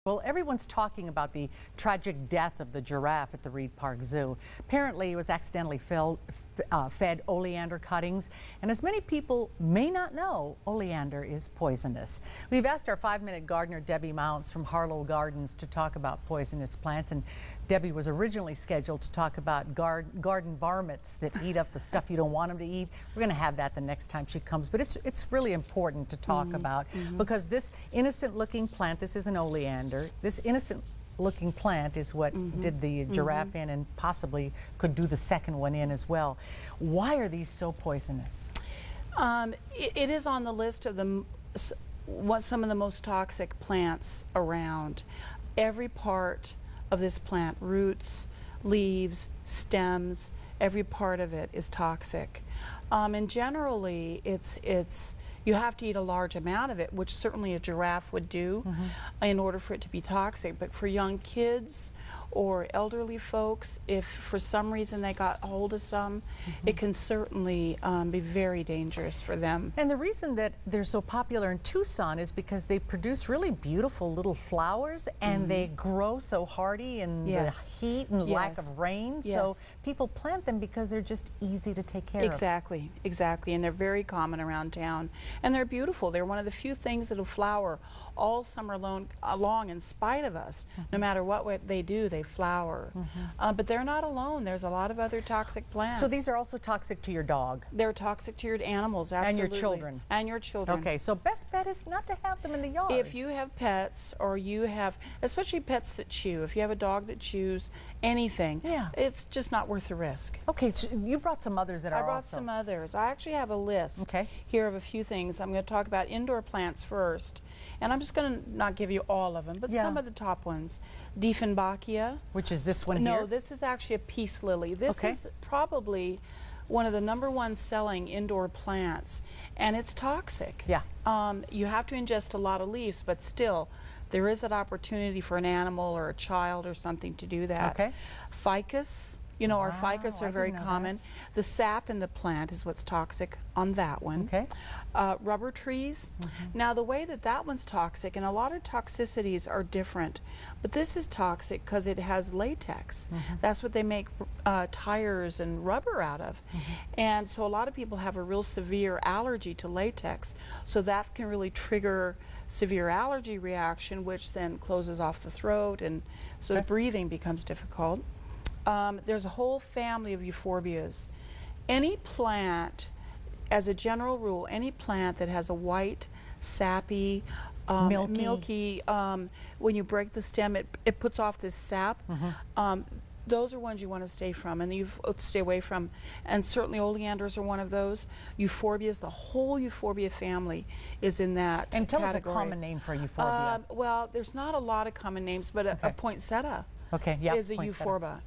Well, everyone's talking about the tragic death of the giraffe at the Reed Park Zoo. Apparently, it was accidentally fed oleander cuttings, and as many people may not know, oleander is poisonous. We've asked our 5-minute gardener, Debbie Mounce from Harlow Gardens, to talk about poisonous plants, and Debbie was originally scheduled to talk about garden varmints that eat up the stuff you don't want them to eat. We're going to have that the next time she comes, but it's really important to talk about because this innocent-looking plant, this is an oleander, this innocent-looking plant is what did the giraffe in and possibly could do the second one in as well. Why are these so poisonous? It is on the list of some of the most toxic plants around. Every part of this plant, roots, leaves, stems, every part of it is toxic. And generally, you have to eat a large amount of it, which certainly a giraffe would do in order for it to be toxic. But for young kids or elderly folks, if for some reason they got a hold of some, it can certainly be very dangerous for them. And the reason that they're so popular in Tucson is because they produce really beautiful little flowers and they grow so hardy in the heat and lack of rain. So people plant them because they're just easy to take care of. Exactly, and they're very common around town. And they're beautiful. They're one of the few things that'll flower all summer long in spite of us. No matter what they do, they flower. But they're not alone. There's a lot of other toxic plants. So these are also toxic to your dog? They're toxic to your animals, absolutely. And your children? And your children. Okay, so best bet is not to have them in the yard. If you have pets, or you have, especially pets that chew, if you have a dog that chews anything, it's just not worth the risk. Okay, you brought some others that are I brought some others. I actually have a list here of a few things. I'm going to talk about indoor plants first. And I'm just going to not give you all of them, but some of the top ones. Dieffenbachia. Which is this one here? No, this is actually a peace lily. This is probably one of the #1 selling indoor plants, and it's toxic. You have to ingest a lot of leaves, but still, there is an opportunity for an animal or a child or something to do that. Ficus. You know, our ficus are very common. The sap in the plant is what's toxic on that one. Rubber trees. Now, the way that one's toxic, and a lot of toxicities are different, but this is toxic because it has latex. That's what they make tires and rubber out of. And so a lot of people have a real severe allergy to latex. So that can really trigger severe allergy reaction, which then closes off the throat, and so the breathing becomes difficult. There's a whole family of euphorbias. Any plant, as a general rule, any plant that has a white, sappy, milky, when you break the stem, it puts off this sap. Those are ones you want to stay from, and you stay away from. And certainly oleanders are one of those. Euphorbias, the whole euphorbia family is in that category. And tell us a common name for euphorbia. Well, there's not a lot of common names, but a poinsettia. Is a euphorbia.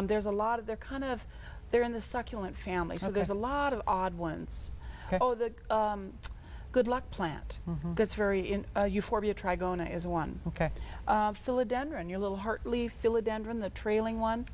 There's a lot of, they're in the succulent family, so there's a lot of odd ones. Oh, the good luck plant, that's very, Euphorbia trigona is one. Philodendron, your little heart leaf philodendron, the trailing one,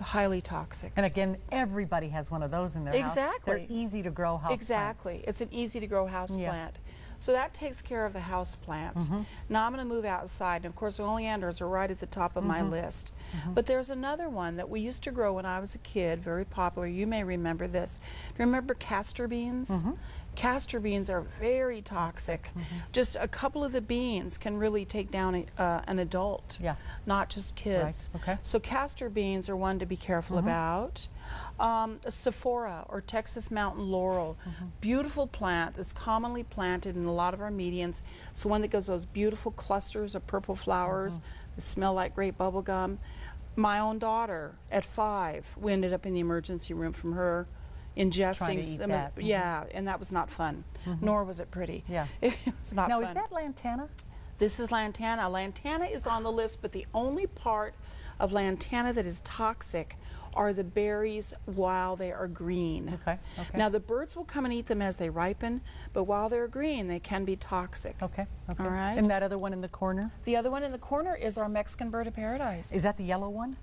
highly toxic. And again, everybody has one of those in their house. They're easy to grow house plants. It's an easy to grow house plant. So that takes care of the house plants. Now I'm going to move outside, and of course the oleanders are right at the top of my list. But there's another one that we used to grow when I was a kid, very popular. You may remember this. Remember castor beans? Castor beans are very toxic. Just a couple of the beans can really take down an adult, not just kids. So castor beans are one to be careful about. Sephora, or Texas mountain laurel, beautiful plant that's commonly planted in a lot of our medians. It's the one that gives those beautiful clusters of purple flowers that smell like great bubble gum. My own daughter, at 5, we ended up in the emergency room from her ingesting some, and that was not fun, nor was it pretty. It was not fun. Now, is that lantana? This is lantana. Lantana is on the list, but the only part of lantana that is toxic are the berries while they are green. Okay. Okay. Now the birds will come and eat them as they ripen, but while they're green, they can be toxic. Okay. Okay. All right. And that other one in the corner? The other one in the corner is our Mexican bird of paradise. Is that the yellow one?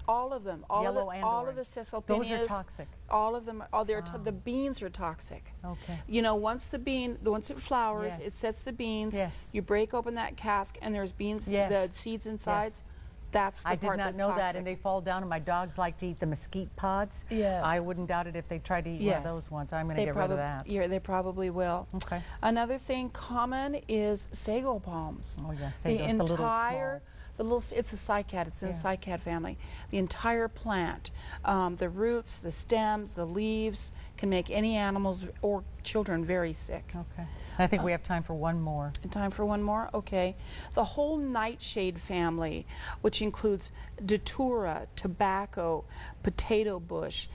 All of them. All Yellow of and all of orange. the Cisalpinias. Those are toxic. All of them. The beans are toxic. Okay. You know, once it flowers, Yes. it sets the beans. Yes. You break open that cask, and there's beans, Yes. the seeds inside. Yes. That's the I part did not that's know toxic. that, and they fall down, and my dogs like to eat the mesquite pods. Yes. I wouldn't doubt it if they tried to eat one of those ones. I'm going to get rid of that. Yeah, they probably will. Okay. Another thing common is sago palms. Oh yeah, sago's the little small. It's a cycad. It's in the Yeah. cycad family. The entire plant, the roots, the stems, the leaves, can make any animals or children very sick. Okay. I think we have time for one more. In time for one more? Okay. The whole nightshade family, which includes datura, tobacco, potato bush,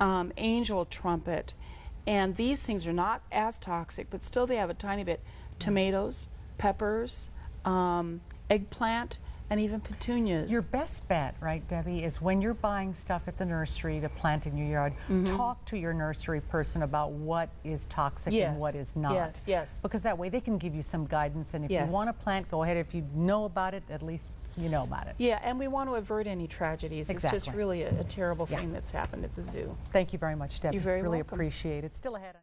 angel trumpet, and these things are not as toxic, but still they have a tiny bit. Tomatoes, peppers, eggplant, and even petunias. Your best bet, right, Debbie, is when you're buying stuff at the nursery to plant in your yard, talk to your nursery person about what is toxic and what is not. Yes, yes. Because that way they can give you some guidance, and if Yes. you want to plant, go ahead. If you know about it, at least you know about it. Yeah, and we want to avert any tragedies. Exactly. It's just really a terrible thing that's happened at the zoo. Thank you very much, Debbie. You're very really welcome. appreciate it. Still ahead.